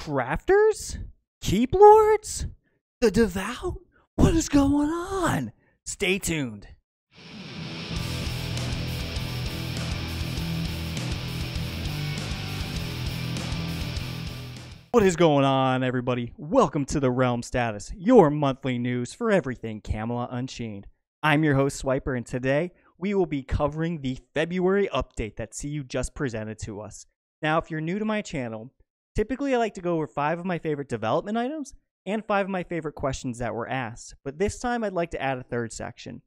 Crafters? Keep Lords? The Devout? What is going on? Stay tuned. What is going on, everybody? Welcome to the Realm Status, your monthly news for everything Camelot Unchained. I'm your host, Swiper, and today we will be covering the February update that CU just presented to us. Now, if you're new to my channel, typically I like to go over 5 of my favorite development items and 5 of my favorite questions that were asked, but this time I'd like to add a third section.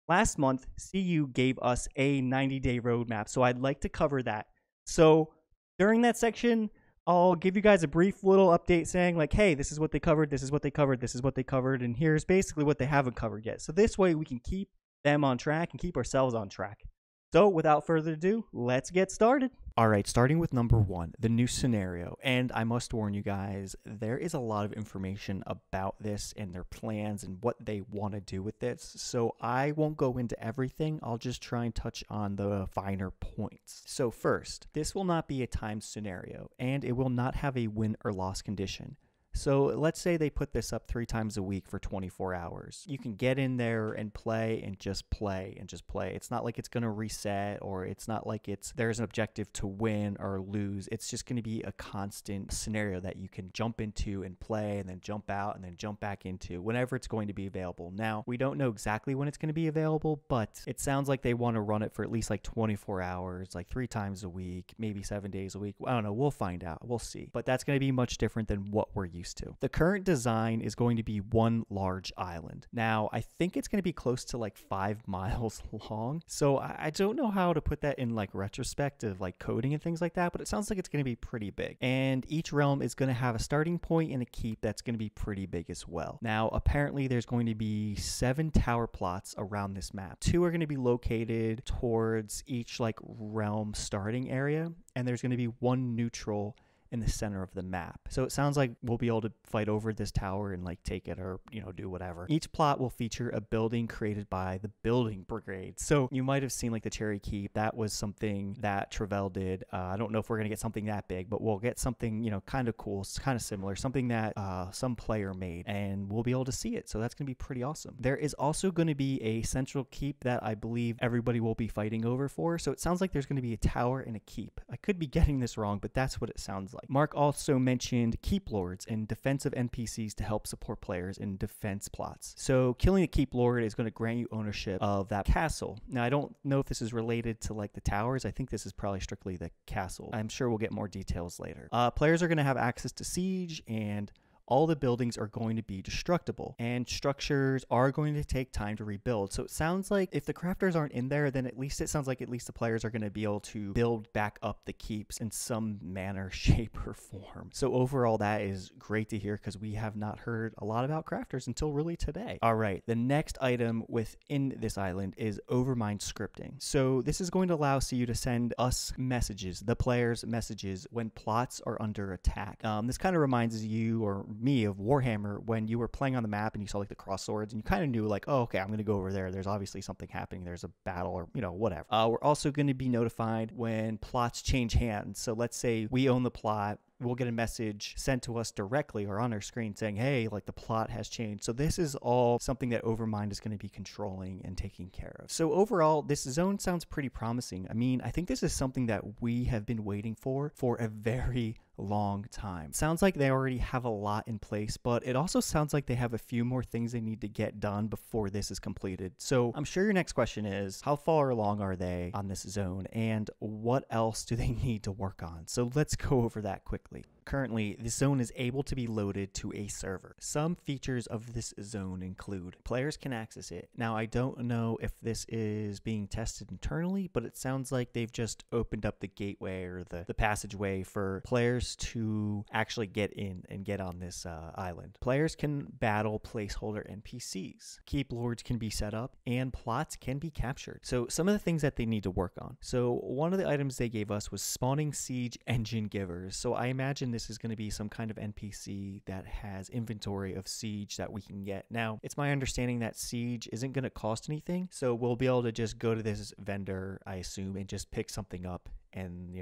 Last month, CU gave us a 90-day roadmap, so I'd like to cover that. So during that section, I'll give you guys a brief little update saying like, hey, this is what they covered, this is what they covered, this is what they covered, and here's basically what they haven't covered yet. So this way we can keep them on track and keep ourselves on track. So without further ado, let's get started. All right, starting with number 1, the new scenario. And I must warn you guys, there is a lot of information about this and their plans and what they want to do with this. So I won't go into everything. I'll just try and touch on the finer points. So first, this will not be a timed scenario, and it will not have a win or loss condition. So let's say they put this up 3 times a week for 24 hours. You can get in there and play and just play and just play. It's not like it's going to reset, or it's not like there's an objective to win or lose. It's just going to be a constant scenario that you can jump into and play and then jump out and then jump back into whenever it's going to be available. Now, we don't know exactly when it's going to be available, but it sounds like they want to run it for at least like 24 hours, like 3 times a week, maybe 7 days a week. I don't know. We'll find out. We'll see. But that's going to be much different than what we're used to. The current design is going to be one large island. Now, I think it's going to be close to like 5 miles long. So I don't know how to put that in like retrospect of like coding and things like that, but it sounds like it's going to be pretty big. And each realm is going to have a starting point and a keep that's going to be pretty big as well. Now, apparently there's going to be 7 tower plots around this map. 2 are going to be located towards each like realm starting area, and there's going to be 1 neutral in the center of the map. So it sounds like we'll be able to fight over this tower and like take it, or do whatever. Each plot will feature a building created by the building brigade. So you might have seen like the Cherry Keep. That was something that Travell did. I don't know if we're gonna get something that big, but we'll get something kind of cool, kind of similar, something that some player made, and we'll be able to see it. So that's gonna be pretty awesome. There is also going to be a central keep that I believe everybody will be fighting over for. So it sounds like there's going to be a tower and a keep. I could be getting this wrong, but that's what it sounds like. Mark also mentioned keep lords and defensive NPCs to help support players in defense plots. So killing a keep lord is going to grant you ownership of that castle. Now, I don't know if this is related to like the towers. I think this is probably strictly the castle. I'm sure we'll get more details later. Players are going to have access to siege, and all the buildings are going to be destructible, and structures are going to take time to rebuild. So it sounds like if the crafters aren't in there, then it sounds like at least the players are going to be able to build back up the keeps in some manner, shape, or form. So overall, that is great to hear, because we have not heard a lot about crafters until really today. All right, the next item within this island is Overmind scripting. So this is going to allow CU to send us messages, the players messages, when plots are under attack. This kind of reminds you or me of Warhammer, when you were playing on the map and you saw like the cross swords, and you kind of knew like, oh, okay, I'm going to go over there. There's obviously something happening. There's a battle, or whatever. We're also going to be notified when plots change hands. So let's say we own the plot. We'll get a message sent to us directly or on our screen saying, hey, like the plot has changed. So this is all something that Overmind is going to be controlling and taking care of. So overall, this zone sounds pretty promising. I mean, I think this is something that we have been waiting for a very long time. Sounds like they already have a lot in place, but it also sounds like they have a few more things they need to get done before this is completed. So I'm sure your next question is, how far along are they on this zone, and what else do they need to work on? So let's go over that quickly. Currently, this zone is able to be loaded to a server. Some features of this zone include players can access it. Now, I don't know if this is being tested internally, but it sounds like they've just opened up the gateway or the passageway for players to actually get in and get on this island. Players can battle placeholder NPCs. Keep lords can be set up, and plots can be captured. So some of the things that they need to work on. So one of the items they gave us was spawning siege engine givers. So I imagine this is going to be some kind of NPC that has inventory of siege that we can get. Now, it's my understanding that siege isn't going to cost anything, so we'll be able to just go to this vendor, I assume, and just pick something up and,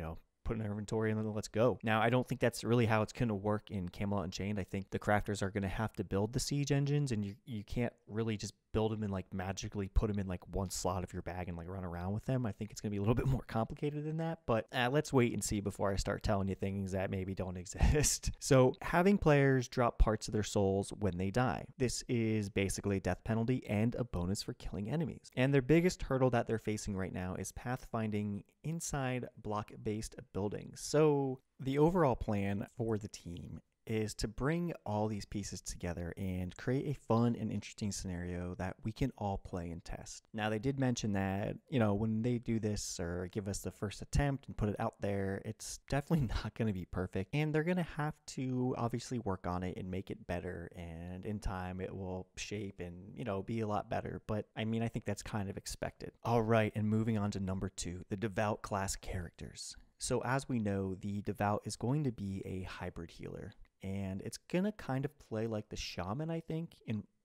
put in our inventory and then let's go. Now, I don't think that's really how it's going to work in Camelot Unchained. I think the crafters are going to have to build the siege engines, and you can't really just build them and like magically put them in like one slot of your bag and like run around with them. I think it's going to be a little bit more complicated than that, but let's wait and see before I start telling you things that maybe don't exist. So having players drop parts of their souls when they die. This is basically a death penalty and a bonus for killing enemies. And their biggest hurdle that they're facing right now is pathfinding inside block-based buildings. So the overall plan for the team is to bring all these pieces together and create a fun and interesting scenario that we can all play and test. Now, they did mention that, when they do this or give us the first attempt and put it out there, it's definitely not going to be perfect. And they're going to have to obviously work on it and make it better. And in time, it will shape and, be a lot better. But I think that's kind of expected. All right. And moving on to number 2, the Devout class characters. So as we know, the Devout is going to be a hybrid healer. And it's going to kind of play like the Shaman, I think,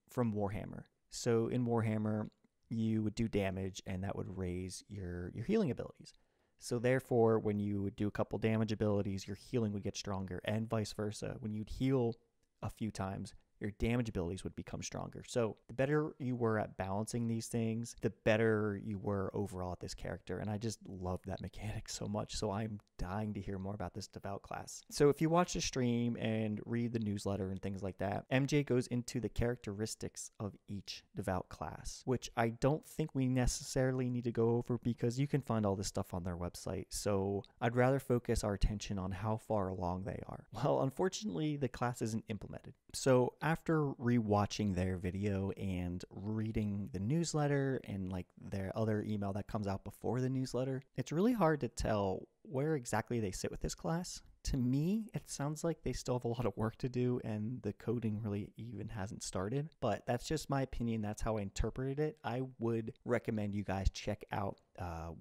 from Warhammer. So in Warhammer, you would do damage, and that would raise your healing abilities. So therefore, when you would do a couple damage abilities, your healing would get stronger, and vice versa. When you'd heal a few times, your damage abilities would become stronger. So the better you were at balancing these things, the better you were overall at this character. And I just love that mechanic so much. So I'm dying to hear more about this Devout class. So if you watch the stream and read the newsletter and things like that, MJ goes into the characteristics of each Devout class, which I don't think we necessarily need to go over because you can find all this stuff on their website. So I'd rather focus our attention on how far along they are. Well, unfortunately, the class isn't implemented. So after rewatching their video and reading the newsletter and like their other email that comes out before the newsletter, it's really hard to tell where exactly they sit with this class. To me, it sounds like they still have a lot of work to do and the coding really even hasn't started, but that's just my opinion. That's how I interpreted it. I would recommend you guys check out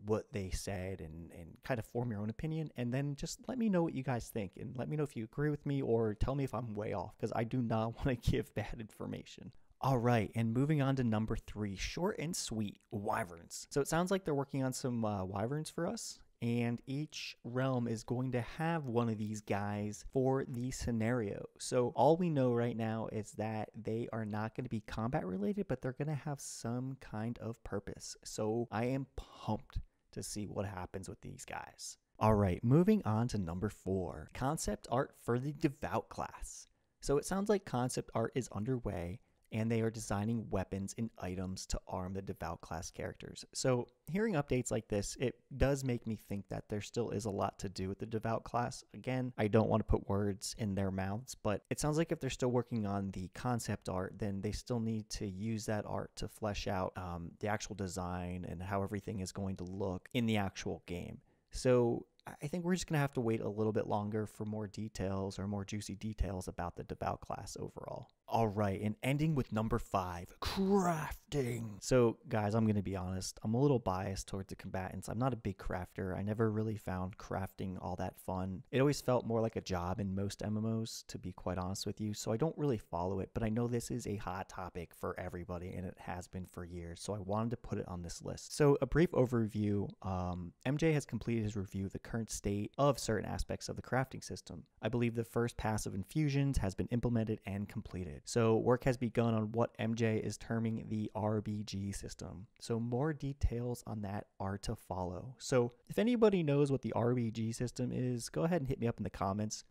what they said and kind of form your own opinion, and then just let me know what you guys think and let me know if you agree with me or tell me if I'm way off, because I do not want to give bad information. All right, and moving on to number 3, short and sweet, wyverns. So it sounds like they're working on some wyverns for us. And each realm is going to have one of these guys for the scenario. So all we know right now is that they are not going to be combat related, but they're going to have some kind of purpose. So I am pumped to see what happens with these guys. All right, moving on to number 4, concept art for the Devout class. So it sounds like concept art is underway, and they are designing weapons and items to arm the Devout class characters. So hearing updates like this, it does make me think that there still is a lot to do with the Devout class. Again, I don't want to put words in their mouths, but it sounds like if they're still working on the concept art, then they still need to use that art to flesh out the actual design and how everything is going to look in the actual game. So I think we're just going to have to wait a little bit longer for more details or more juicy details about the Devout class overall. All right, and ending with number 5, crafting. So guys, I'm going to be honest, I'm a little biased towards the combatants. I'm not a big crafter. I never really found crafting all that fun. It always felt more like a job in most MMOs, to be quite honest with you. So I don't really follow it, but I know this is a hot topic for everybody, and it has been for years. So I wanted to put it on this list. So a brief overview, MJ has completed his review of the current state of certain aspects of the crafting system. I believe the first pass of infusions has been implemented and completed. So work has begun on what MJ is terming the RBG system. So more details on that are to follow. So if anybody knows what the RBG system is, go ahead and hit me up in the comments.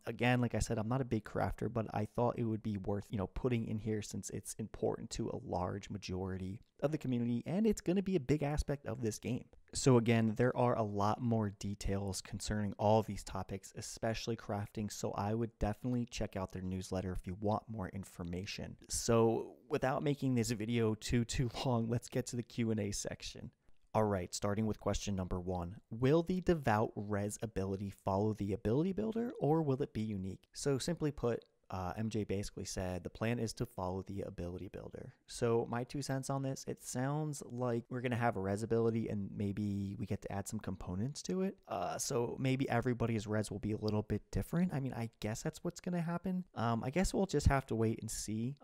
Again, like I said, I'm not a big crafter, but I thought it would be worth, putting in here since it's important to a large majority of the community, and it's going to be a big aspect of this game. So again, there are a lot more details concerning all of these topics, especially crafting, so I would definitely check out their newsletter if you want more information. So without making this video too long, let's get to the Q&A section. All right, starting with question number 1. Will the Devout Rez ability follow the ability builder, or will it be unique? So simply put, MJ basically said the plan is to follow the ability builder. So my 2 cents on this, it sounds like we're going to have a res ability and maybe we get to add some components to it. So maybe everybody's res will be a little bit different. I guess that's what's going to happen. I guess we'll just have to wait and see.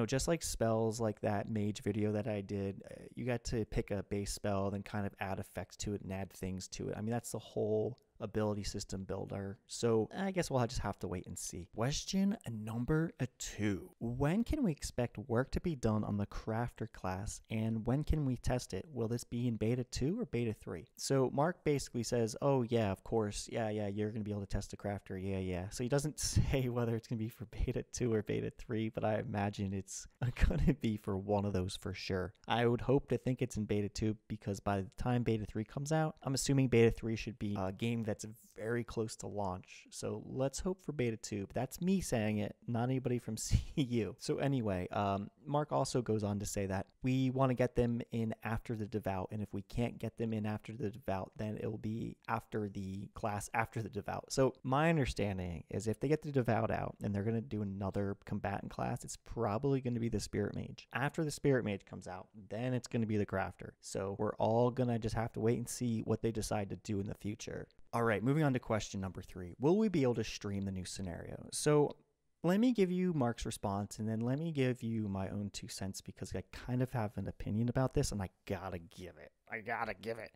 Just like spells like that mage video that I did, you got to pick a base spell, then kind of add effects to it and add things to it. That's the whole ability system builder. So I guess we'll just have to wait and see. Question number 2. When can we expect work to be done on the crafter class, and when can we test it? Will this be in beta 2 or beta 3? So Mark basically says, oh yeah, of course, yeah, you're going to be able to test the crafter, yeah. So he doesn't say whether it's going to be for beta 2 or beta 3, but I imagine it's going to be for one of those for sure. I would hope to think it's in beta 2 because by the time beta 3 comes out, I'm assuming beta 3 should be a game that's very close to launch. So let's hope for beta 2, but that's me saying it, not anybody from CU. So anyway, Mark also goes on to say that we want to get them in after the Devout, and if we can't get them in after the Devout, then it will be after the class after the Devout. So my understanding is if they get the Devout out and they're going to do another combatant class, it's probably going to be the Spirit Mage. After the Spirit Mage comes out, then it's going to be the Crafter. So we're all going to just have to wait and see what they decide to do in the future. All right, moving on to question number 3. Will we be able to stream the new scenario? So let me give you Mark's response, and then let me give you my own 2 cents because I kind of have an opinion about this, and I gotta give it.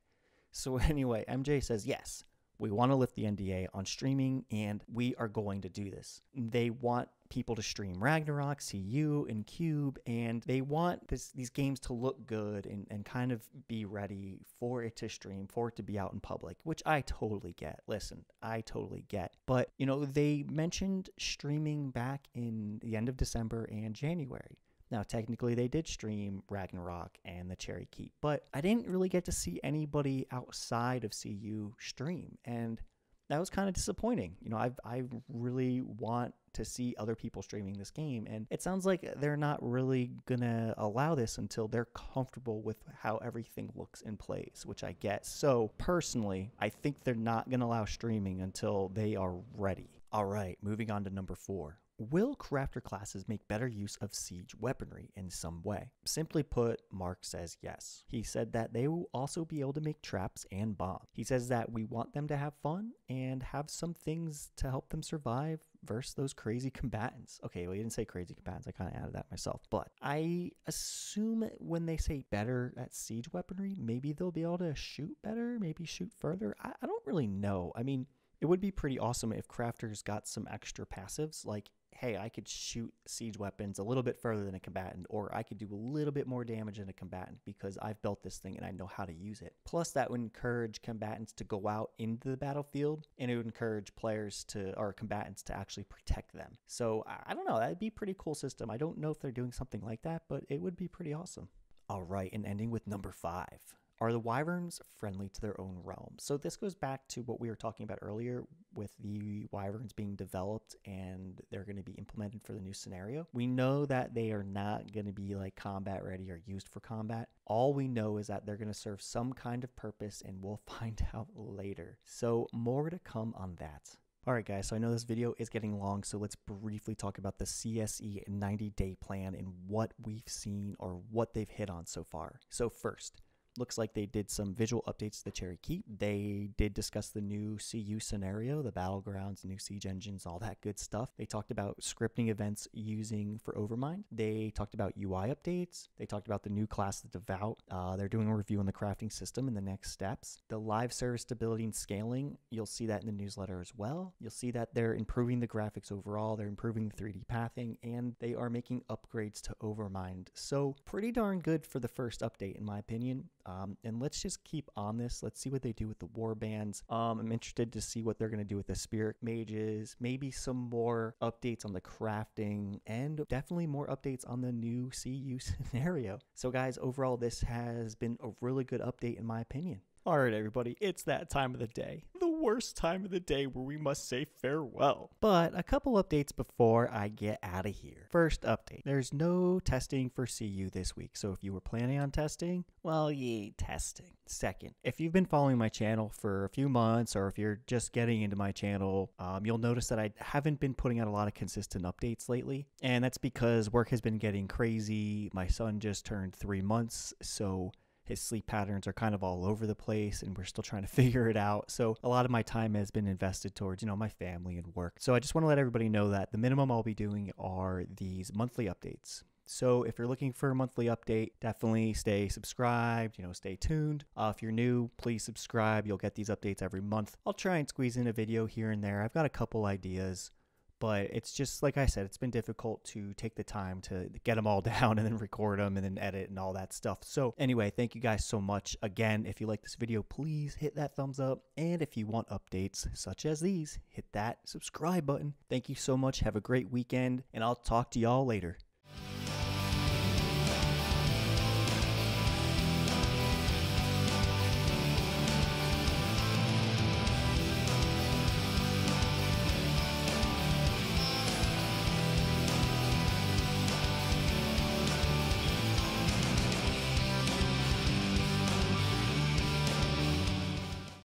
So anyway, MJ says, yes, we want to lift the NDA on streaming, and we are going to do this. They want people to stream Ragnarok, CU, and Cube, and they want these games to look good and kind of be ready for it to stream, for it to be out in public, which I totally get. Listen, I totally get. But, they mentioned streaming back in the end of December and January. Now, technically, they did stream Ragnarok and the Cherry Keep, but I didn't really get to see anybody outside of CU stream, and that was kind of disappointing. I really want to see other people streaming this game, and it sounds like they're not really gonna allow this until they're comfortable with how everything looks and plays, which I get. So personally, I think they're not gonna allow streaming until they are ready. All right, moving on to number 4. Will crafter classes make better use of siege weaponry in some way? Simply put, Mark says yes. He said that they will also be able to make traps and bombs. He says that we want them to have fun and have some things to help them survive versus those crazy combatants. Okay, well, he didn't say crazy combatants. I kind of added that myself. But I assume when they say better at siege weaponry, maybe they'll be able to shoot better, maybe shoot further. I don't really know. I mean, it would be pretty awesome if crafters got some extra passives, like, hey, I could shoot siege weapons a little bit further than a combatant, or I could do a little bit more damage than a combatant because I've built this thing and I know how to use it. Plus, that would encourage combatants to go out into the battlefield, and it would encourage combatants to actually protect them. So I don't know, that'd be a pretty cool system. I don't know if they're doing something like that, but it would be pretty awesome. All right, and ending with number 5. Are the wyverns friendly to their own realm? So this goes back to what we were talking about earlier with the wyverns being developed and they're going to be implemented for the new scenario. We know that they are not going to be like combat ready or used for combat. All we know is that they're going to serve some kind of purpose, and we'll find out later. So more to come on that. Alright guys, so I know this video is getting long, so let's briefly talk about the CSE 90-day plan and what we've seen or what they've hit on so far. So first, looks like they did some visual updates to the Cherry Keep. They did discuss the new CU scenario, the battlegrounds, new siege engines, all that good stuff. They talked about scripting events using for Overmind. They talked about UI updates. They talked about the new class, the Devout. They're doing a review on the crafting system and the next steps. The live service stability and scaling, you'll see that in the newsletter as well. You'll see that they're improving the graphics overall. They're improving the 3D pathing, and they are making upgrades to Overmind. So pretty darn good for the first update, in my opinion. And let's just keep on this. Let's see what they do with the war bands. I'm interested to see what they're going to do with the spirit mages, maybe some more updates on the crafting, and definitely more updates on the new CU scenario. So guys, overall, this has been a really good update in my opinion. All right, everybody, it's that time of the day. The worst time of the day where we must say farewell. But a couple updates before I get out of here. First update, there's no testing for CU this week. So if you were planning on testing, well, you ain't testing. Second, if you've been following my channel for a few months, or if you're just getting into my channel, you'll notice that I haven't been putting out a lot of consistent updates lately. And that's because work has been getting crazy. My son just turned 3 months, so his sleep patterns are kind of all over the place, and we're still trying to figure it out. So a lot of my time has been invested towards, my family and work. So I just want to let everybody know that the minimum I'll be doing are these monthly updates. So if you're looking for a monthly update, definitely stay subscribed, stay tuned. If you're new, please subscribe. You'll get these updates every month. I'll try and squeeze in a video here and there. I've got a couple ideas, but it's just, like I said, it's been difficult to take the time to get them all down and then record them and then edit and all that stuff. So anyway, thank you guys so much. Again, if you like this video, please hit that thumbs up. And if you want updates such as these, hit that subscribe button. Thank you so much. Have a great weekend, and I'll talk to y'all later.